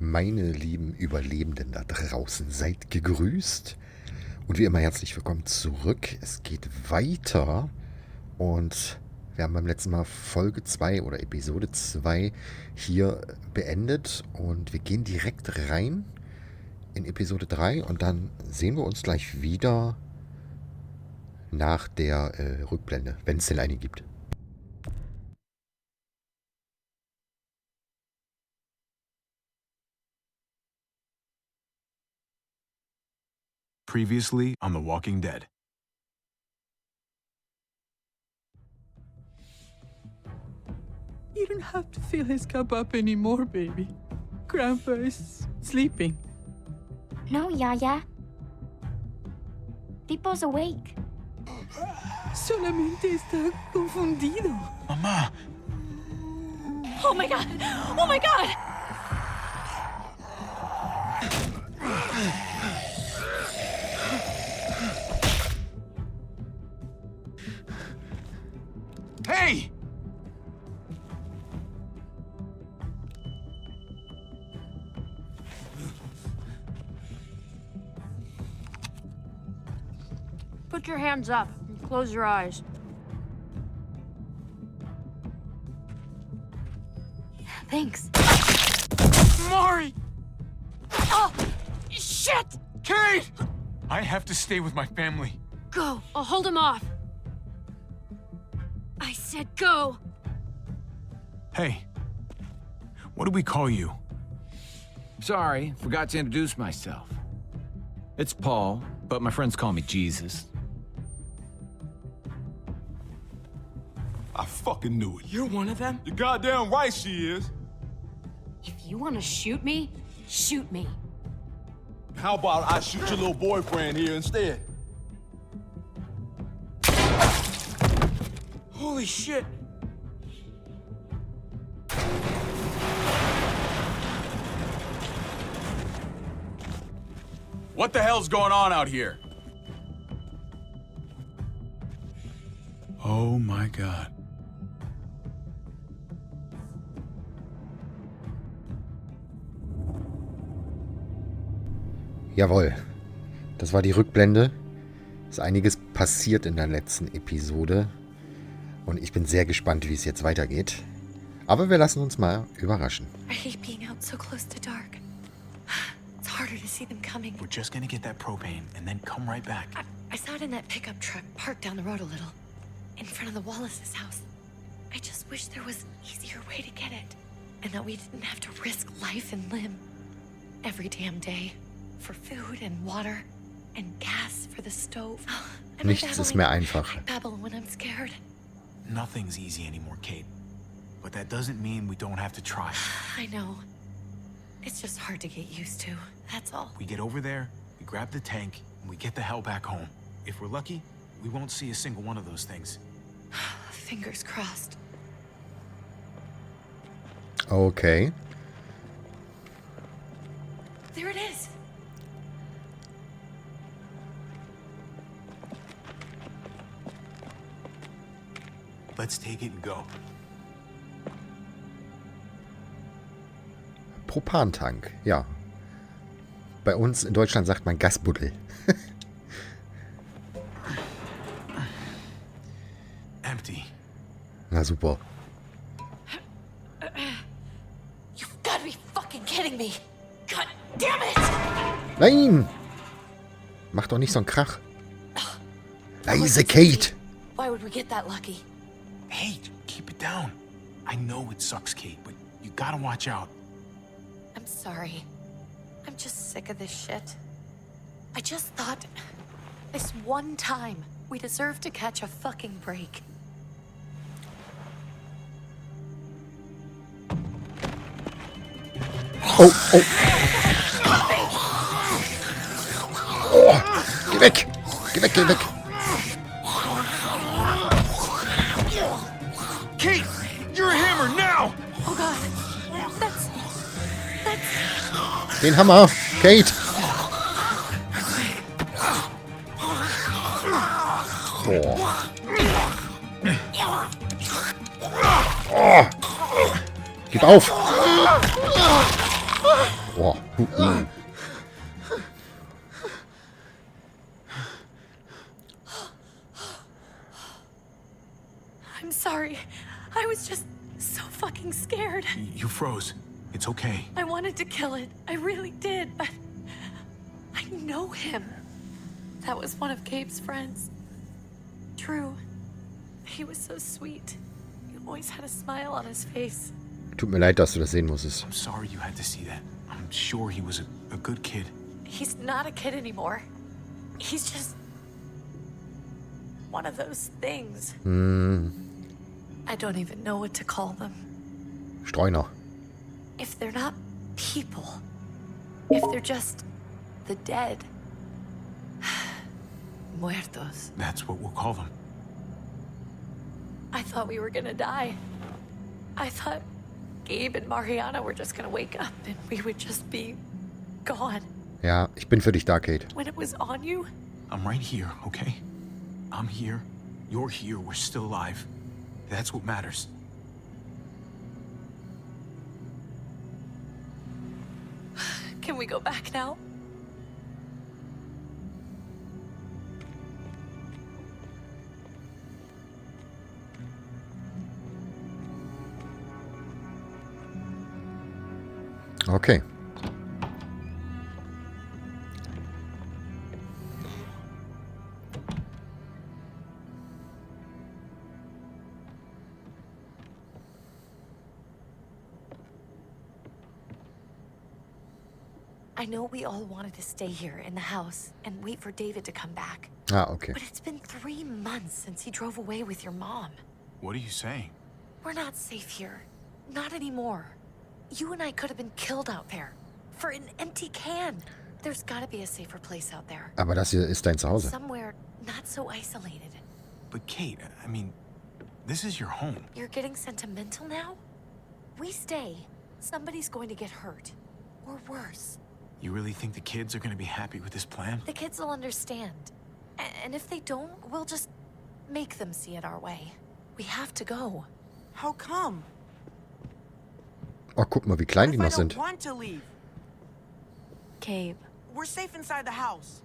Meine lieben Überlebenden da draußen, seid gegrüßt. Und wie immer herzlich willkommen zurück. Es geht weiter. Und wir haben beim letzten Mal Folge 2 oder Episode 2 hier beendet. Und wir gehen direkt rein in Episode 3. Und dann sehen wir uns gleich wieder nach der Rückblende, wenn es denn eine gibt. Previously on The Walking Dead. You don't have to fill his cup up anymore, baby. Grandpa is sleeping. No, Yaya. Pipo's awake. Solamente está confundido. Mama! Oh my god! Oh my god! Hey! Put your hands up and close your eyes. Thanks. Mari! Oh, shit! Kate! I have to stay with my family. Go. I'll hold him off. I said go. Hey, what do we call you? Sorry, forgot to introduce myself. It's Paul, but my friends call me Jesus. I fucking knew it. You're one of them? You're goddamn right she is. If you want to shoot me, shoot me. How about I shoot your little boyfriend here instead? Holy shit. What the hell's going on out here? Oh my god. Jawohl, das war die Rückblende. Ist einiges passiert in der letzten Episode. Und ich bin sehr gespannt, wie es jetzt weitergeht. Aber wir lassen uns mal überraschen. I hate being out so close to dark. It's harder to see them coming. We're just gonna get that propane and then come right back. I saw it in that pickup truck parked down the road a little. In front of the Wallace's house. I just wish there was an easier way to get it. And that we didn't have to risk life and limb. Every damn day. For food and water. And gas for the stove. And Nichts ist mehr einfach. I babble when I'm scared. Nothing's easy anymore, Kate. But that doesn't mean we don't have to try. I know. It's just hard to get used to. That's all. We get over there, we grab the tank, and we get the hell back home. If we're lucky, we won't see a single one of those things. Fingers crossed. Okay. There it is. Let's take it and go. Propantank, ja. Bei uns in Deutschland sagt man Gasbuddel. Empty. Na super. You've got to be fucking kidding me. God damn it! Nein! Mach doch nicht so einen Krach. Leise, Kate! Why would we get that lucky? Hey, keep it down. I know it sucks, Kate, but you gotta watch out. I'm sorry. I'm just sick of this shit. I just thought this one time we deserve to catch a fucking break. Oh, oh. Oh, geh weg! Geh weg, geh weg! Kate, you're a hammer now! Oh god. That's... Den Hammer! Kate! Boah. Oh. Gib auf! Oh. I'm sorry. I was just so fucking scared. You froze. It's okay. I wanted to kill it. I really did, but I know him. That was one of Gabe's friends. Drew. He was so sweet. He always had a smile on his face. Tut mir leid, dass du das sehen musstest. I'm sorry you had to see that. I'm sure he was a good kid. He's not a kid anymore. He's just one of those things. I don't even know what to call them. Streuner. If they're not people, if they're just the dead. Muertos. That's what we'll call them. I thought we were gonna die. I thought Gabe and Mariana were just gonna wake up and we would just be gone. Ja, ich bin für dich da, Kate. When it was on you, I'm right here, okay? I'm here. You're here. We're still alive. That's what matters. can we go back now? Okay. I know we all wanted to stay here in the house and wait for David to come back. Ah, okay. But it's been 3 months since he drove away with your mom. What are you saying? We're not safe here. Not anymore. You and I could have been killed out there. For an empty can. There's gotta be a safer place out there. Aber das hier ist dein Zuhause. Somewhere not so isolated. But Kate, I mean, this is your home. You're getting sentimental now? We stay. Somebody's going to get hurt. Or worse. You really think the kids are gonna be happy with this plan? The kids will understand. And if they don't, we'll just make them see it our way. We have to go. How come? Oh, guck mal, wie klein die What noch if I don't sind. want to leave? Gabe. We're safe inside the house.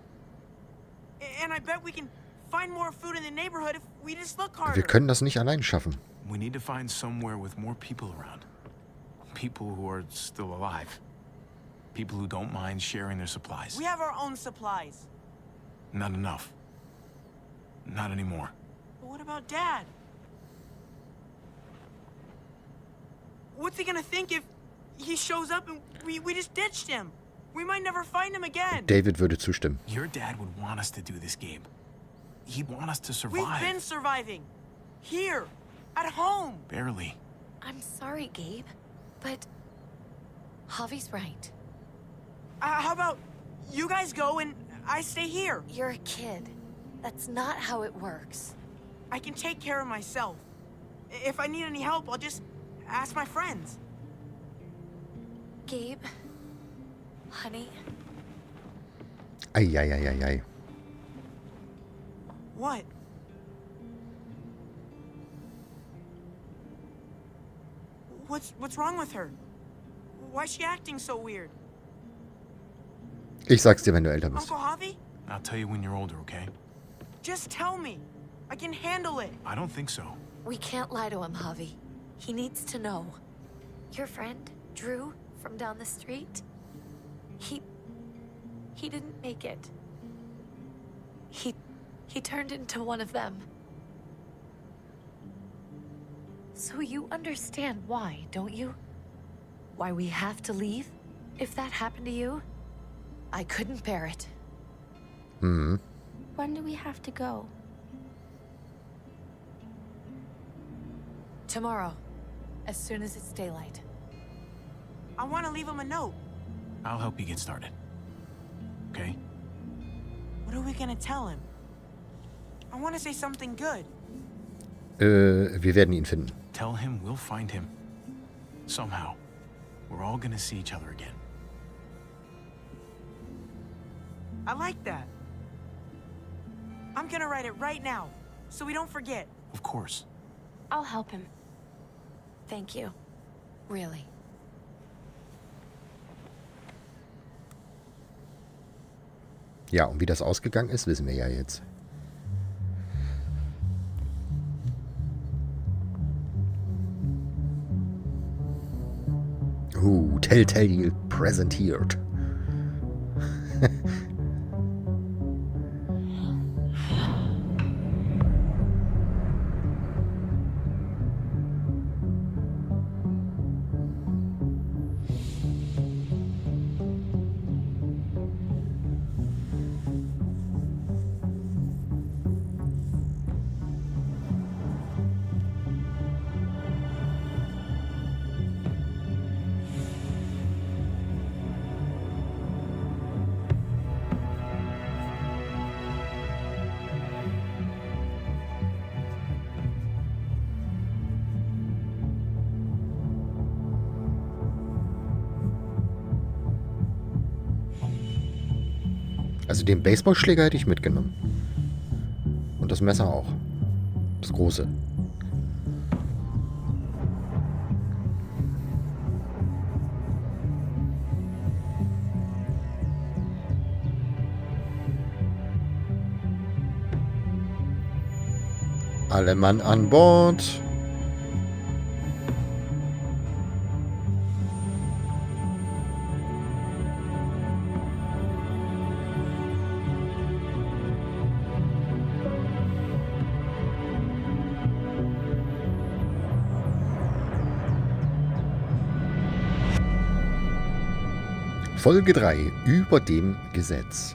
And I bet we can find more food in the neighborhood if we just look harder. Wir können das nicht allein schaffen. We need to find somewhere with more people around. People who are still alive. People who don't mind sharing their supplies. We have our own supplies. Not enough. Not anymore. But what about Dad? What's he gonna think if he shows up and we just ditched him? We might never find him again. David würde zustimmen. Your dad would want us to do this, Gabe. He'd want us to survive. We've been surviving. Here. At home. Barely. I'm sorry, Gabe. But Javi's right. How about you guys go and I stay here? You're a kid. That's not how it works. I can take care of myself. If I need any help, I'll just ask my friends. Gabe. Honey. Ei. What? What's wrong with her? Why is she acting so weird? Ich sag's dir, wenn du älter bist. Uncle Javi? I'll tell you when you're older, okay? Just tell me. I can handle it. I don't think so. We can't lie to him, Javi. He needs to know. Your friend, Drew, from down the street? He didn't make it. He turned into one of them. So you understand why, don't you? Why we have to leave? If that happened to you, I couldn't bear it. When do we have to go? Tomorrow, as soon as it's daylight. I want to leave him a note. I'll help you get started. Okay? What are we gonna tell him? I want to say something good. Wir werden ihn finden. Tell him we'll find him. Somehow. We're all gonna see each other again. I like that. I'm gonna write it right now, so we don't forget. Of course. I'll help him. Thank you. Really. Ja, und wie das ausgegangen ist, wissen wir ja jetzt. Telltale präsentiert. Also den Baseballschläger hätte ich mitgenommen. Und das Messer auch. Das große. Alle Mann an Bord. Folge 3. Über dem Gesetz.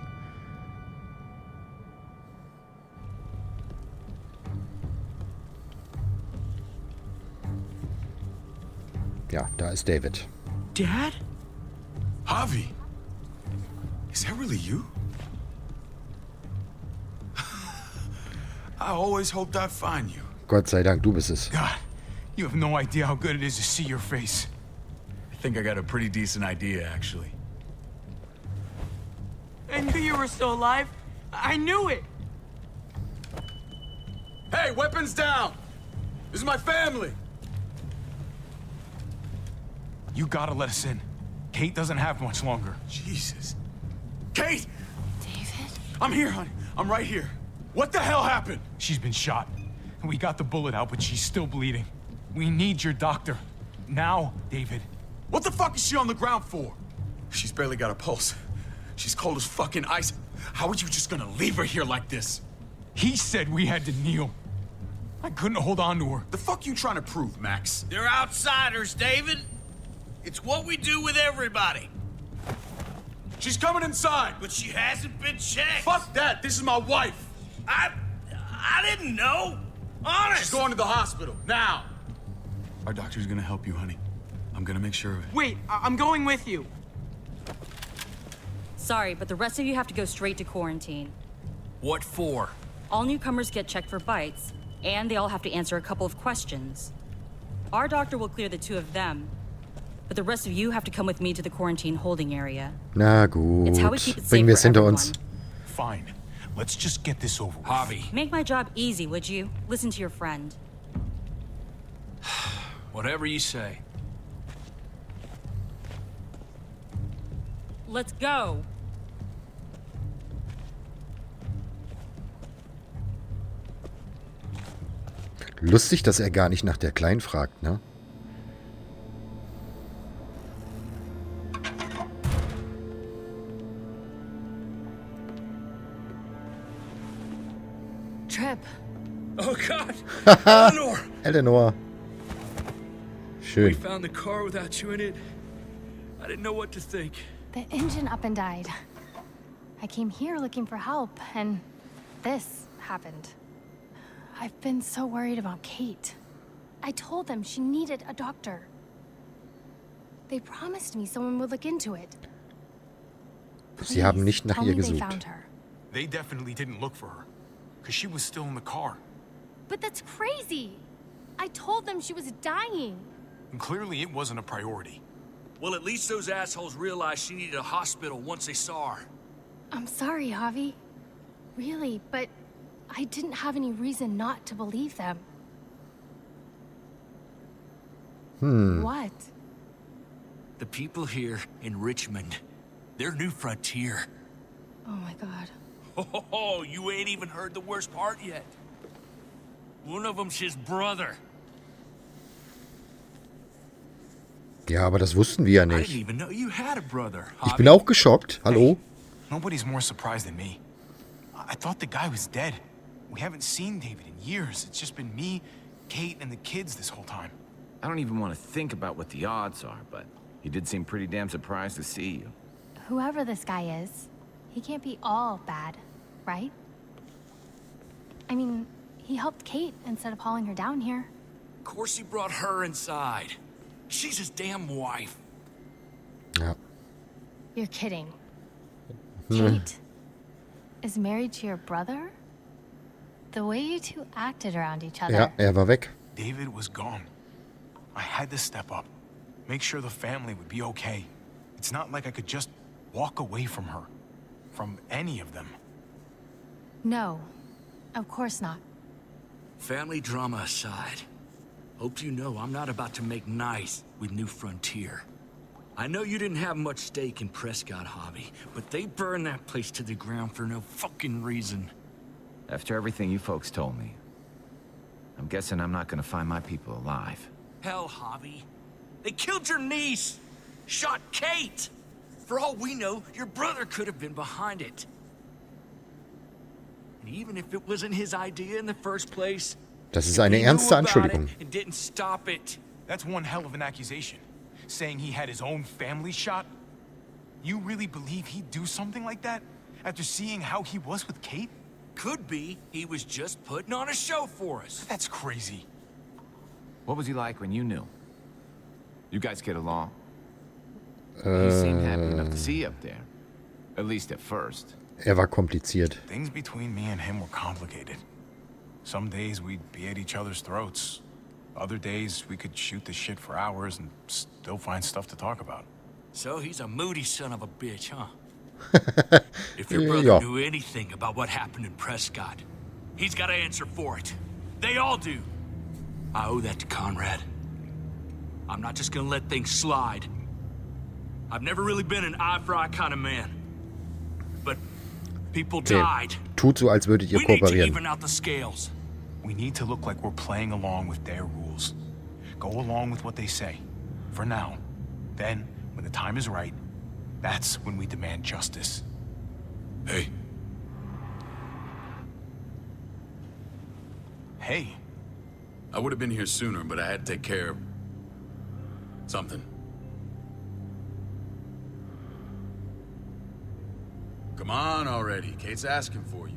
Ja, da ist David. Dad? Javi! Is that really you? I always hoped I'd find you. Gott sei Dank, du bist es. God, you have no idea how good it is to see your face. I think I got a pretty decent idea, actually. I knew you were still alive. I knew it. Hey, weapons down! This is my family! You gotta let us in. Kate doesn't have much longer. Jesus. Kate! David? I'm here, honey. I'm right here. What the hell happened? She's been shot. We got the bullet out, but she's still bleeding. We need your doctor. Now, David. What the fuck is she on the ground for? She's barely got a pulse. She's cold as fucking ice. How are you just gonna leave her here like this? He said we had to kneel. I couldn't hold on to her. The fuck you trying to prove, Max? They're outsiders, David. It's what we do with everybody. She's coming inside. But she hasn't been checked. Fuck that. This is my wife. I didn't know. Honest. She's going to the hospital now. Our doctor's gonna help you, honey. I'm gonna make sure of it. Wait, I'm going with you. Sorry, but the rest of you have to go straight to quarantine. What for? All newcomers get checked for bites, and they all have to answer a couple of questions. Our doctor will clear the two of them, but the rest of you have to come with me to the quarantine holding area. Na gut. It's how we keep it safe Bringen wir es for hinter everyone. uns. Fine. Let's just get this over with. Javi. Make my job easy, would you? Listen to your friend. Whatever you say. Let's go. Lustig, dass er gar nicht nach der Kleinen fragt, ne? Trip. Oh God. Eleanor. Eleanor. We Schön. found the car without you in it. I didn't know what to think. The engine up and died. I came here looking for help, and this happened. I've been so worried about Kate. I told them she needed a doctor. They promised me someone would look into it. Sie haben nicht nach Tell ihr me they gesucht. found her. They definitely didn't look for her. Because she was still in the car. But that's crazy. I told them she was dying. And clearly it wasn't a priority. Well, at least those assholes realized she needed a hospital once they saw her. I'm sorry, Javi. Really, but I didn't have any reason not to believe them. What? The people here in Richmond, their new frontier. Oh my god. Oh, you ain't even heard the worst part yet. One of them's his brother. Ja, aber das wussten wir ja I didn't nicht. even know you had a brother. Ich bin auch geschockt. Hallo? Nobody's more surprised than me. I thought the guy was dead. We haven't seen David in years. It's just been me, Kate, and the kids this whole time. I don't even want to think about what the odds are, but he did seem pretty damn surprised to see you. Whoever this guy is, he can't be all bad, right? I mean, he helped Kate instead of hauling her down here. Of course he brought her inside. She's his damn wife. Ja. You're kidding. Kate is married to your brother? The way you two acted around each other. Ja, war weg. David was gone. I had to step up, make sure the family would be okay. It's not like I could just walk away from her, from any of them. No, of course not. Family drama aside, hope you know I'm not about to make nice with New Frontier. I know you didn't have much stake in Prescott, Javi, but they burned that place to the ground for no fucking reason. After everything you folks told me, I'm guessing I'm not gonna find my people alive. Hell, Javi. They killed your niece! Shot Kate! For all we know, your brother could have been behind it. And even if it wasn't his idea in the first place, Das ist eine ernste Anschuldigung. and didn't stop it. That's one hell of an accusation. Saying he had his own family shot? You really believe he'd do something like that? After seeing how he was with Kate? Could be he was just putting on a show for us. That's crazy. What was he like when you knew? You guys get along? He seemed happy enough to see you up there. At least at first. War kompliziert. Things between me and him were complicated. Some days we'd be at each other's throats. Other days we could shoot the shit for hours and still find stuff to talk about. So he's a moody son of a bitch, huh? If your brother knew anything about what happened in Prescott, he's got to answer for it. They all do. I owe that to Conrad. I'm not just gonna let things slide. I've never really been an eye-for-eye kind of man. But people died. Tut so, als würdet ihr We need to kooperieren. even out the scales. We need to look like we're playing along with their rules. Go along with what they say. For now. Then, when the time is right, that's when we demand justice. Hey. Hey. I would have been here sooner, but I had to take care of something. Come on already. Kate's asking for you.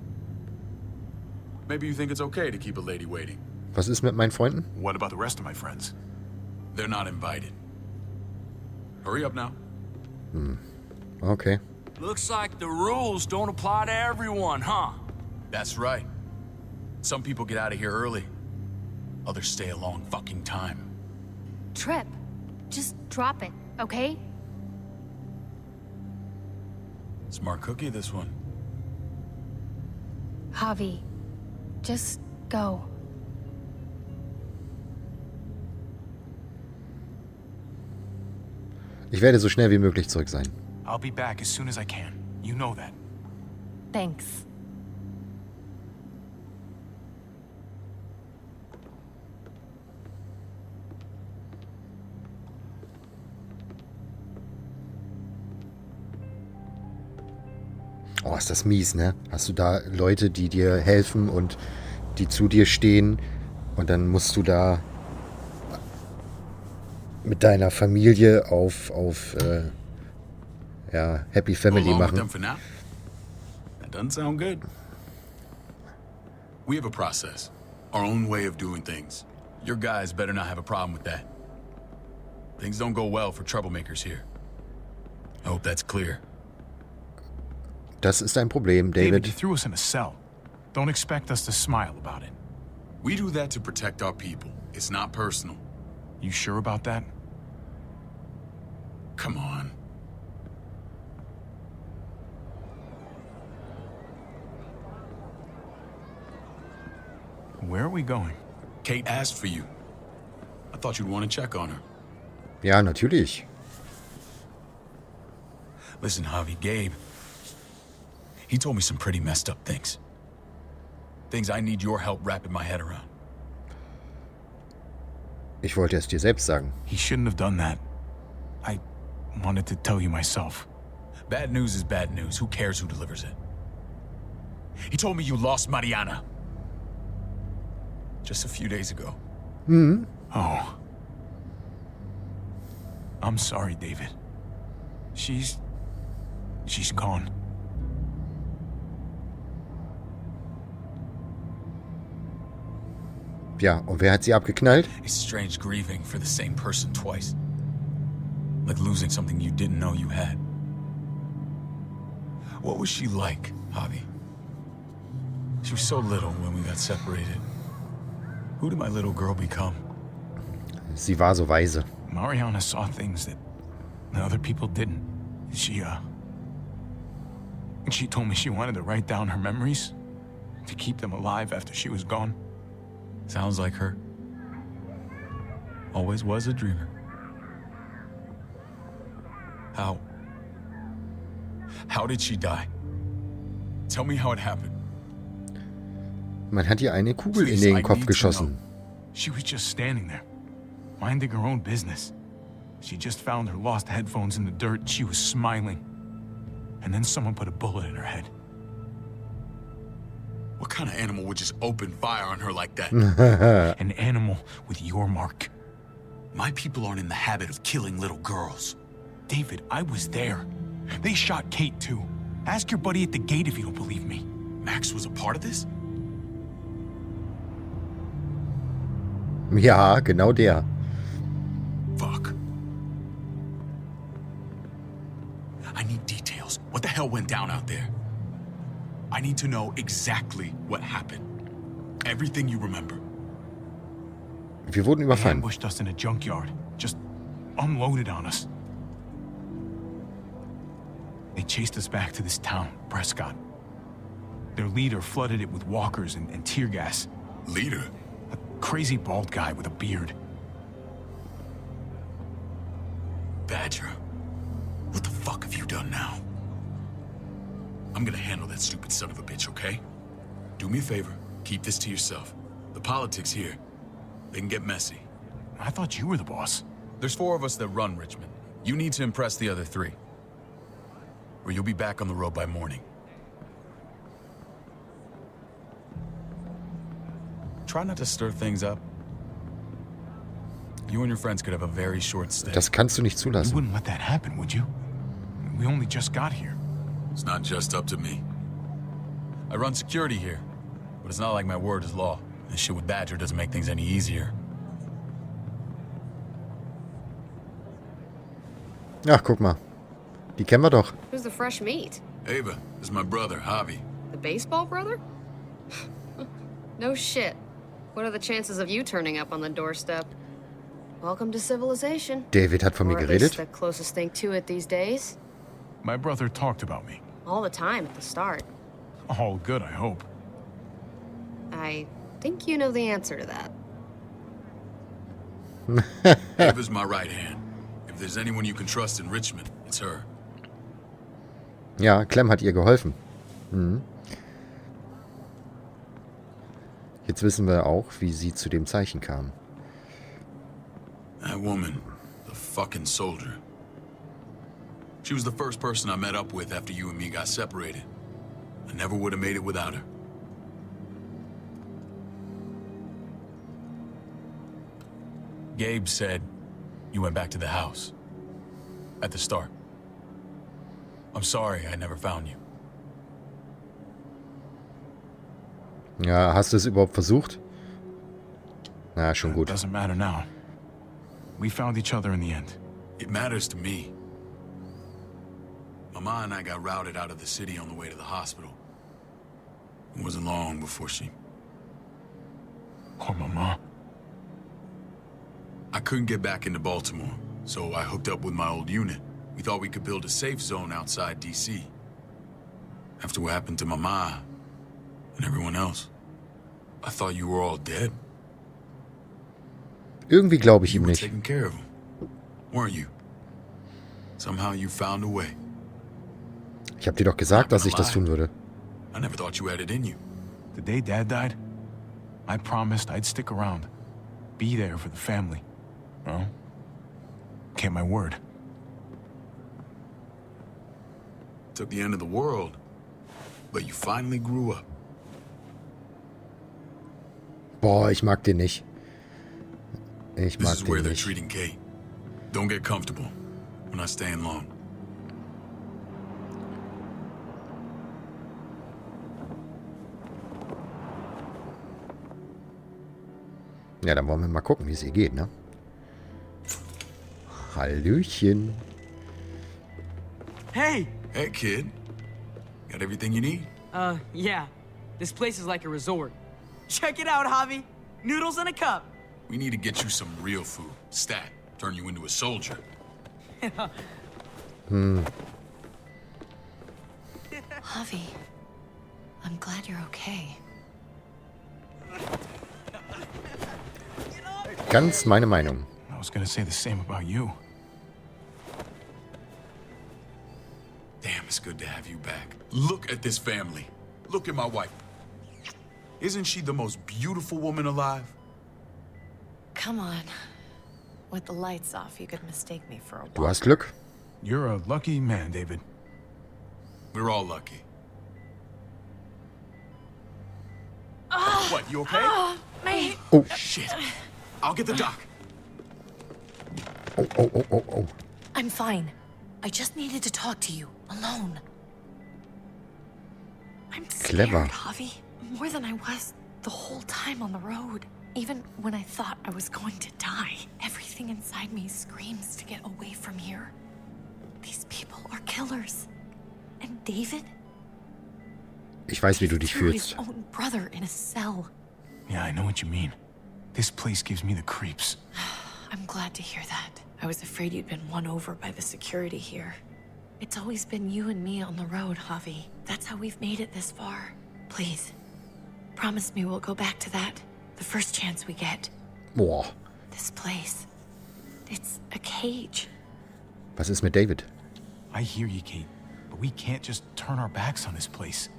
Maybe you think it's okay to keep a lady waiting. Was ist mit meinen Freunden? What about the rest of my friends? They're not invited. Hurry up now. Okay. Looks like the rules don't apply to everyone, huh? That's right. Some people get out of here early. Others stay a long fucking time. Trip, just drop it, okay? Smart cookie, this one. Javi, just go. Ich werde so schnell wie möglich zurück sein. I'll be back as soon as I can. You know that. Thanks. Oh, ist das mies, ne? Hast du da Leute, die dir helfen und die zu dir stehen und dann musst du da mit deiner Familie auf Happy Family Along with them machen. for now? That doesn't sound good. We have a process, our own way of doing things. Your guys better not have a problem with that. Things don't go well for troublemakers here. I hope that's clear. Das ist ein Problem, David, David. you threw us in a cell. Don't expect us to smile about it. We do that to protect our people. It's not personal. You sure about that? Come on. Where are we going? Kate asked for you. I thought you'd want to check on her. Ja, natürlich. Listen, Javi, Gabe. He told me some pretty messed up things. Things I need your help wrapping my head around. Ich wollte es dir selbst sagen. He shouldn't have done that. I wanted to tell you myself. Bad news is bad news. Who cares who delivers it? He told me you lost Mariana. Just a few days ago. Mhm. Oh. I'm sorry, David. She's gone. Ja, und wer hat sie abgeknallt? It's strange grieving for the same person twice. Like losing something you didn't know you had. What was she like, Javi? She was so little when we got separated. Who did my little girl become? Sie war so weise. Mariana saw things that other people didn't. She told me she wanted to write down her memories to keep them alive after she was gone. Sounds like her. Always was a dreamer. How did she die? Tell me how it happened. Man hat ihr eine Kugel in den Kopf geschossen. She was just standing there, minding her own business. She just found her lost headphones in the dirt and she was smiling. And then someone put a bullet in her head. What kind of animal would just open fire on her like that? An animal with your mark. My people aren't in the habit of killing little girls. David, I was there. They shot Kate too. Ask your buddy at the gate if you don't believe me. Max was a part of this? Ja, genau der. Fuck. I need details. What the hell went down out there? I need to know exactly what happened. Everything you remember. Wir wurden They überfallen. ambushed us in a junkyard. Just unloaded on us. They chased us back to this town, Prescott. Their leader flooded it with walkers and tear gas. Leader? A crazy bald guy with a beard. Badger, what the fuck have you done now? I'm gonna handle that stupid son of a bitch, okay? Do me a favor, keep this to yourself. The politics here, they can get messy. I thought you were the boss. There's 4 of us that run Richmond. You need to impress the other 3. Or you'll be back on the road by morning. Try not to stir things up. You and your friends could have a very short stay. Das kannst du nicht You zulassen. wouldn't let that happen, would you? We only just got here. It's not just up to me. I run security here, but it's not like my word is law. This shit with Badger doesn't make things any easier. Ach, guck mal. Die kennen wir doch. Who's the fresh meat? Ava, this is my brother, Javi. The baseball brother? No shit. What are the chances of you turning up on the doorstep? Welcome to civilization. David hat von mir Or at least geredet. the closest thing to it these days. My brother talked about me. All the time at the start. All good, I hope. I think you know the answer to that. Ava's my right hand. If there's anyone you can trust in Richmond, it's her. Ja, Clem hat ihr geholfen. Mhm. Jetzt wissen wir auch, wie sie zu dem Zeichen kam. That woman, the fucking soldier. She was the first person I met up with after you and me got separated. I never would have made it without her. Gabe said you went back to the house. At the start. I'm sorry I never found you. Ja, hast du es überhaupt versucht? Na, schon gut. Doesn't matter now. We found each other in the end. It matters to me. Mama and I got routed out of the city on the way to the hospital. It wasn't long before she... Poor Mama. I couldn't get back into Baltimore, so I hooked up with my old unit. We thought we could build a safe zone outside D.C. After what happened to Mama and everyone else, I thought you were all dead. Irgendwie glaube ich You ihm were nicht. taking care of them, weren't you? Somehow you found a way. Ich habe dir doch gesagt, dass ich das tun würde. I never thought you had it in you. The day Dad died, I promised I'd stick around. Be there for the family. Well, kept my word. Took the end of the world, but you finally grew up. Boah, ich mag den nicht. Ich mag This is where den they're nicht. treating Kate. Don't get comfortable. We're not staying long. Ja, dann wollen wir mal gucken, wie es ihr geht, ne? Hallöchen. Hey! Hey, kid. Got everything you need? Yeah. This place is like a resort. Check it out, Javi. Noodles in a cup. We need to get you some real food. Stat. Turn you into a soldier. Javi, I'm glad you're okay. Ganz meine Meinung. I was gonna say the same about you. Damn, it's good to have you back. Look at this family. Look at my wife. Isn't she the most beautiful woman alive? Come on. With the lights off, you could mistake me for a Du hast Glück. You're a lucky man, David. We're all lucky. What, you okay? Oh. Shit. I'll get the doc. Oh. I'm fine. I just needed to talk to you, alone. I'm scared, Clever. Javi. More than I was the whole time on the road. Even when I thought I was going to die, everything inside me screams to get away from here. These people are killers. And David? Ich weiß, wie du dich threw his fühlst. own brother in a cell. Yeah, I know what you mean. This place gives me the creeps. I'm glad to hear that. I was afraid you'd been won over by the security here. It's always been you and me on the road, Javi. That's how we've made it this far. Please, promise me we'll go back to that the first chance we get. Boah. This place, it's a cage. Was ist mit David? I hear you, Kate, but we can't just turn our backs on this place.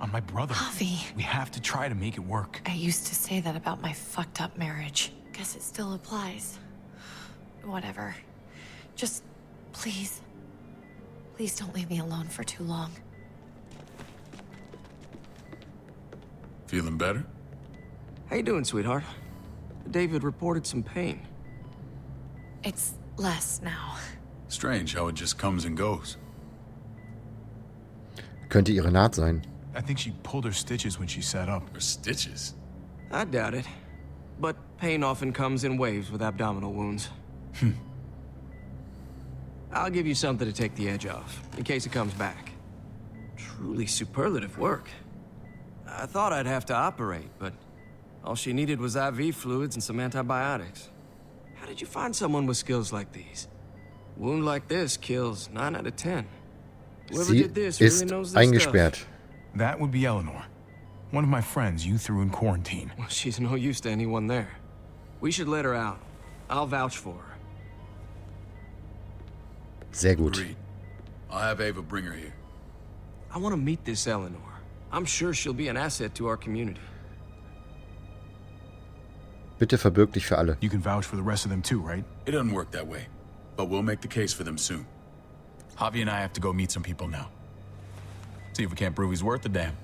On my brother. Javi. We have to try to make it work. I used to say that about my fucked up marriage. Guess it still applies. Whatever. Just, please. Please don't leave me alone for too long. Feeling better? How you doing, sweetheart? David reported some pain. It's less now. Strange how it just comes and goes. Könnte ihre Naht sein. I think she pulled her stitches when she sat up. Her stitches? I doubt it. But pain often comes in waves with abdominal wounds. I'll give you something to take the edge off, in case it comes back. Truly superlative work. I thought I'd have to operate, but all she needed was IV fluids and some antibiotics. How did you find someone with skills like these? A wound like this kills 9 out of 10. Whoever Sie did this ist really knows their eingesperrt. stuff. That would be Eleanor. One of my friends you threw in quarantine. Well, she's no use to anyone there. We should let her out. I'll vouch for her. Sehr gut. Agreed. I'll have Ava bring her here. I want to meet this Eleanor. I'm sure she'll be an asset to our community. Bitte verbirg dich für alle. You can vouch for the rest of them too, right? It doesn't work that way, but we'll make the case for them soon. Javi and I have to go meet some people now. See if we can't prove he's worth the damn.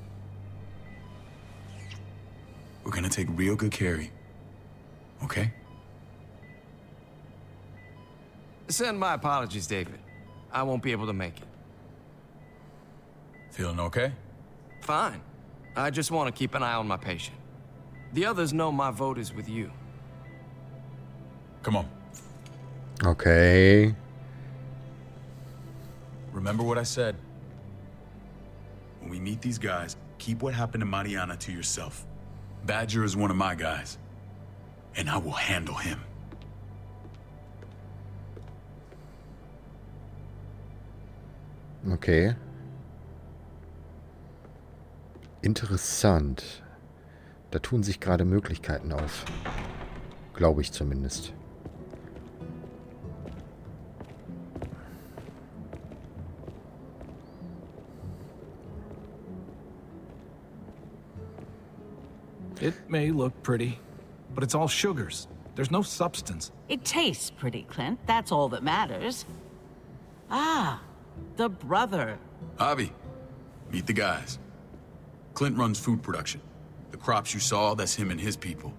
We're gonna take real good care of you. Okay? Send my apologies, David. I won't be able to make it. Feeling okay? Fine. I just want to keep an eye on my patient. The others know my vote is with you. Come on. Okay. Remember what I said. When we meet these guys, keep what happened to Mariana to yourself. Badger is one of my guys, and I will handle him. Okay. Interessant. Da tun sich gerade Möglichkeiten auf. Glaube ich zumindest. It may look pretty, but it's all sugars. There's no substance. It tastes pretty, Clint. That's all that matters. Ah, the brother. Javi, meet the guys. Clint runs food production. The crops you saw, that's him and his people.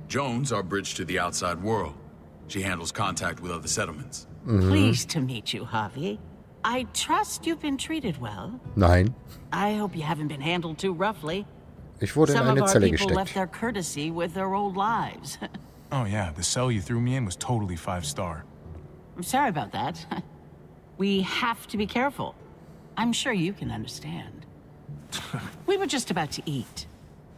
Jones, our bridge to the outside world. She handles contact with other settlements. Pleased to meet you, Javi. I trust you've been treated well. Nein. I hope you haven't been handled too roughly. Ich wurde in Some eine of our Zelle people left gesteckt. their courtesy with their old lives. Oh yeah, the cell you threw me in was totally 5-star. I'm sorry about that. We have to be careful. I'm sure you can understand. We were just about to eat.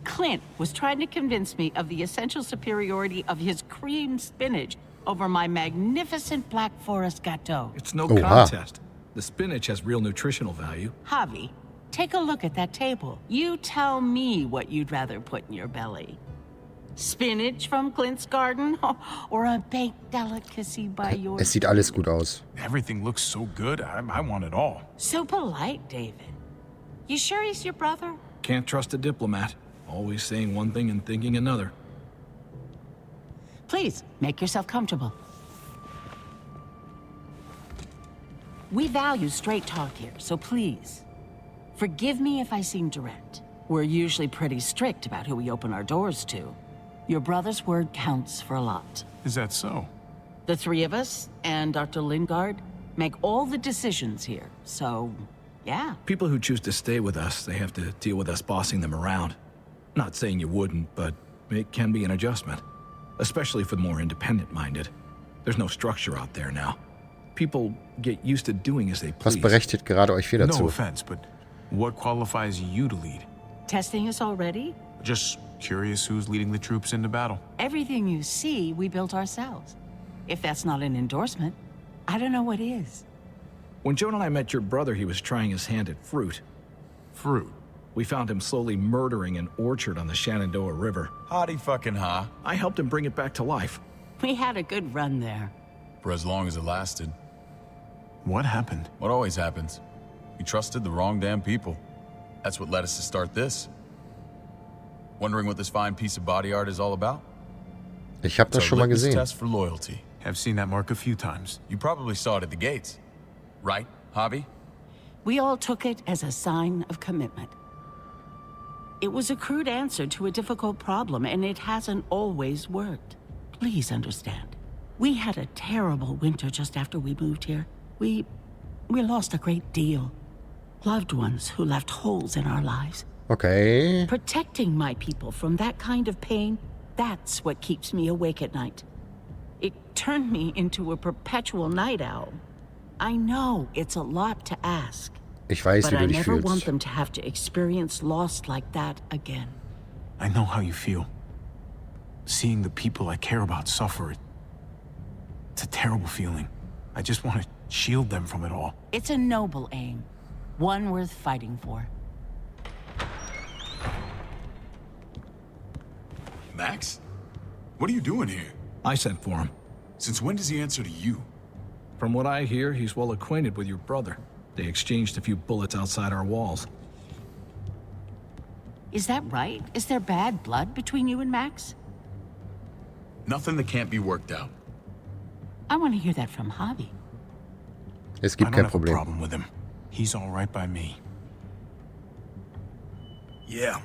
Clint was trying to convince me of the essential superiority of his cream spinach over my magnificent Black Forest gâteau. It's no contest. The spinach has real nutritional value. Javi, take a look at that table. You tell me what you'd rather put in your belly. Spinach from Clint's garden or a baked delicacy by yours? Es sieht alles gut aus. Everything looks so good, I want it all. So polite, David. You sure he's your brother? Can't trust a diplomat. Always saying one thing and thinking another. Please, make yourself comfortable. We value straight talk here, so please, forgive me if I seem direct. We're usually pretty strict about who we open our doors to. Your brother's word counts for a lot. Is that so? The three of us and Dr. Lingard make all the decisions here, so, yeah. People who choose to stay with us, they have to deal with us bossing them around. Not saying you wouldn't, but it can be an adjustment. Especially for the more independent-minded. There's no structure out there now. People get used to doing as they please. Was berechtigt gerade euch viel dazu? No offense, but what qualifies you to lead? Testing us already? Just curious who's leading the troops into battle. Everything you see, we built ourselves. If that's not an endorsement, I don't know what is. When Joan and I met your brother, he was trying his hand at fruit. Fruit? We found him slowly murdering an orchard on the Shenandoah River. Howdy fucking ha. I helped him bring it back to life. We had a good run there. For as long as it lasted. What happened? What always happens. We trusted the wrong damn people. That's what led us to start this. Wondering what this fine piece of body art is all about? Ich habe das schon mal gesehen. Test for loyalty. I've seen that mark a few times. You probably saw it at the gates. Right, Javi? We all took it as a sign of commitment. It was a crude answer to a difficult problem, and it hasn't always worked. Please understand. We had a terrible winter just after we moved here. We lost a great deal. Loved ones who left holes in our lives. Okay. Protecting my people from that kind of pain, that's what keeps me awake at night. It turned me into a perpetual night owl. I know it's a lot to ask. Ich weiß, wie but du I dich never want fühlst. them to have to experience loss like that again. I know how you feel. Seeing the people I care about suffer, it's a terrible feeling. I just want to shield them from it all. It's a noble aim, one worth fighting for. Max? What are you doing here? I sent for him. Since when does he answer to you? From what I hear, he's well acquainted with your brother. They exchanged a few bullets outside our walls. Is that right? Is there bad blood between you and Max? Nothing that can't be worked out. I want to hear that from Javi. Es I gibt don't kein have a Problem. problem with him. He's all right by me. Yeah,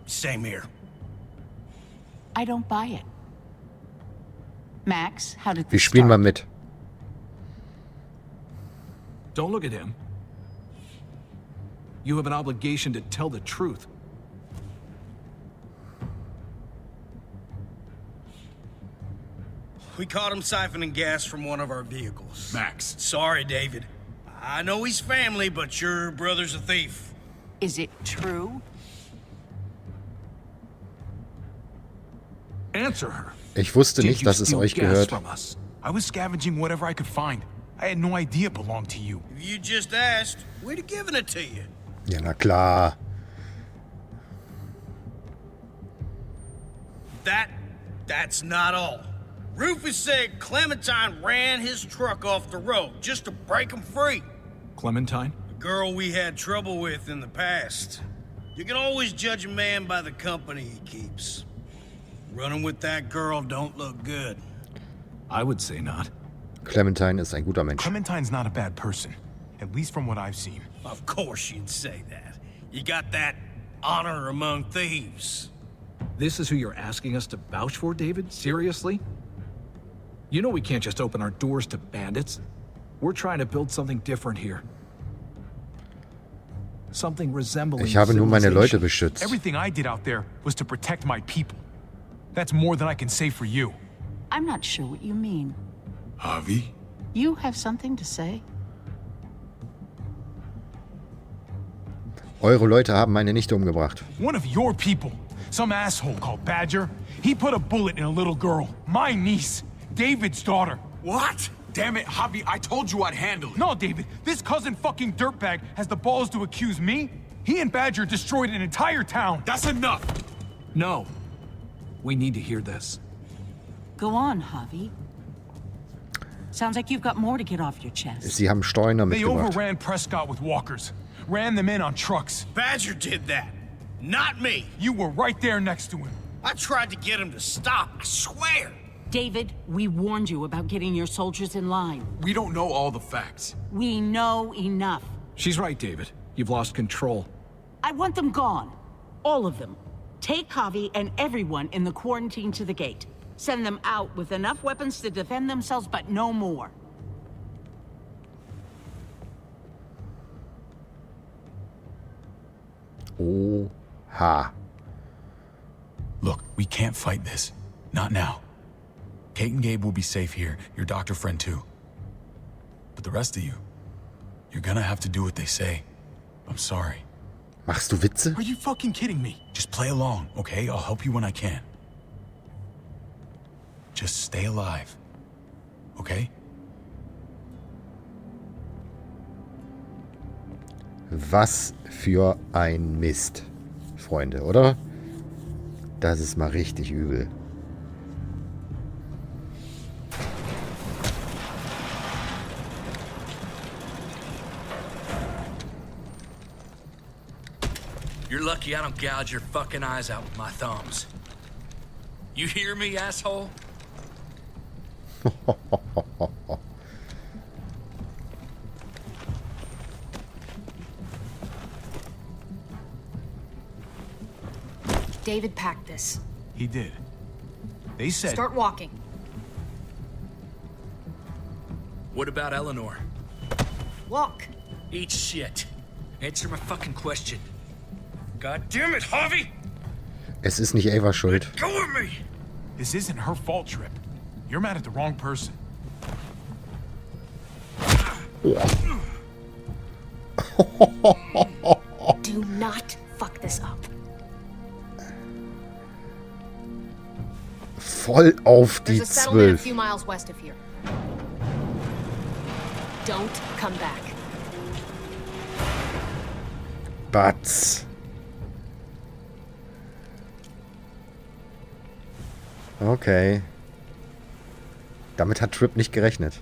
same here. I don't buy it. Max, how did Wir this spielen start? mal mit. Don't look at him. You have an obligation to tell the truth. We caught him siphoning gas from one of our vehicles. Max. Sorry, David. I know he's family, but your brother's a thief. Is it true? Answer her. Ich wusste Did nicht, you dass es steal euch gas gehört. from us? I was scavenging whatever I could find. I had no idea it belonged to you. If you just asked, we'd have given it to you. Ja, na klar. That's not all. Rufus said Clementine ran his truck off the road just to break him free. Clementine? The girl we had trouble with in the past. You can always judge a man by the company he keeps. Running with that girl don't look good. I would say not. Clementine ist ein guter Mensch. Clementine's not a bad person, at least from what I've seen. Of course you'd say that. You got that honor among thieves. This is who you're asking us to vouch for, David? Seriously? You know we can't just open our doors to bandits. We're trying to build something different here. Something resembling Ich habe nur meine Leute beschützt. Everything I did out there was to protect my people. That's more than I can say for you. I'm not sure what you mean. Javi? You have something to say? Eure Leute haben meine Nichte umgebracht. One of your people, some asshole called Badger, he put a bullet in a little girl, my niece, David's daughter. What? Damn it, Javi, I told you I'd handle it. No, David, this cousin fucking dirtbag has the balls to accuse me? He and Badger destroyed an entire town. That's enough. No. We need to hear this. Go on, Javi. Sounds like you've got more to get off your chest. Sie haben Streuner They mitgebracht. overran Prescott with walkers. Ran them in on trucks. Badger did that. Not me. You were right there next to him. I tried to get him to stop, I swear. David, we warned you about getting your soldiers in line. We don't know all the facts. We know enough. She's right, David. You've lost control. I want them gone. All of them. Take Javi and everyone in the quarantine to the gate. Send them out with enough weapons to defend themselves, but no more. Oha. Look, we can't fight this. Not now. Kate and Gabe will be safe here, your doctor friend too. But the rest of you, you're gonna have to do what they say. I'm sorry. Machst du Witze? Are you fucking kidding me? Just play along, okay? I'll help you when I can. Just stay alive, okay? Was für ein Mist, Freunde, oder? Das ist mal richtig übel. You're lucky I don't gouge your fucking eyes out with my thumbs. You hear me, asshole? David packed this. He did. They said... Start walking. What about Eleanor? Walk. Eat shit. Answer my fucking question. God damn it, Javi! Es ist nicht Ava schuld. Go with me! This isn't her fault, Trip. You're mad at the wrong person. Do not fuck this up. Voll auf die There's a settlement a 12. few miles west of here. Don't come back. Batz. Okay. Damit hat Trip nicht gerechnet.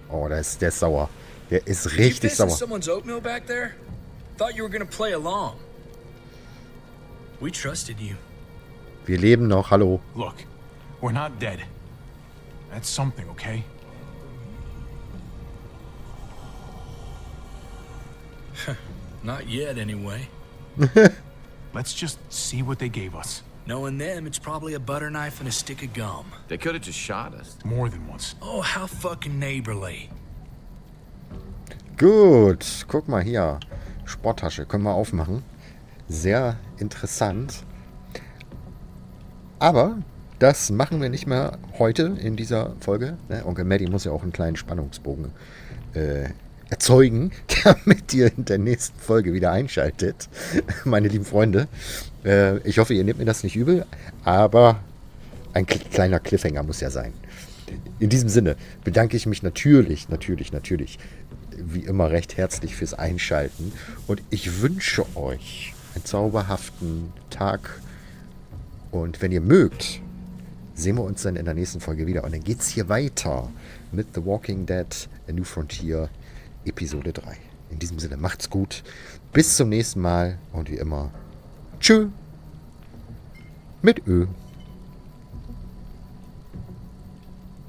Oh, der ist sauer. Der ist richtig sauer. Someone's oatmeal back there? Thought you were gonna play along. We trusted you. Wir leben noch, hallo. Look, we're not dead. That's something, okay? Not yet, anyway. Let's just see what they gave us. Knowing them, it's probably a butter knife and a stick of gum. They could have just shot us. More than once. Oh, how fucking neighborly. Gut, guck mal hier. Sporttasche, können wir aufmachen. Sehr interessant. Aber das machen wir nicht mehr heute in dieser Folge. Ne? Onkel Maddie muss ja auch einen kleinen Spannungsbogen erzeugen, damit ihr in der nächsten Folge wieder einschaltet. Meine lieben Freunde. Ich hoffe, ihr nehmt mir das nicht übel, aber ein kleiner Cliffhanger muss ja sein. In diesem Sinne bedanke ich mich natürlich, wie immer recht herzlich fürs Einschalten und ich wünsche euch einen zauberhaften Tag und wenn ihr mögt, sehen wir uns dann in der nächsten Folge wieder und dann geht's hier weiter mit The Walking Dead, A New Frontier, Episode 3. In diesem Sinne, macht's gut. Bis zum nächsten Mal und wie immer, tschö mit Ö.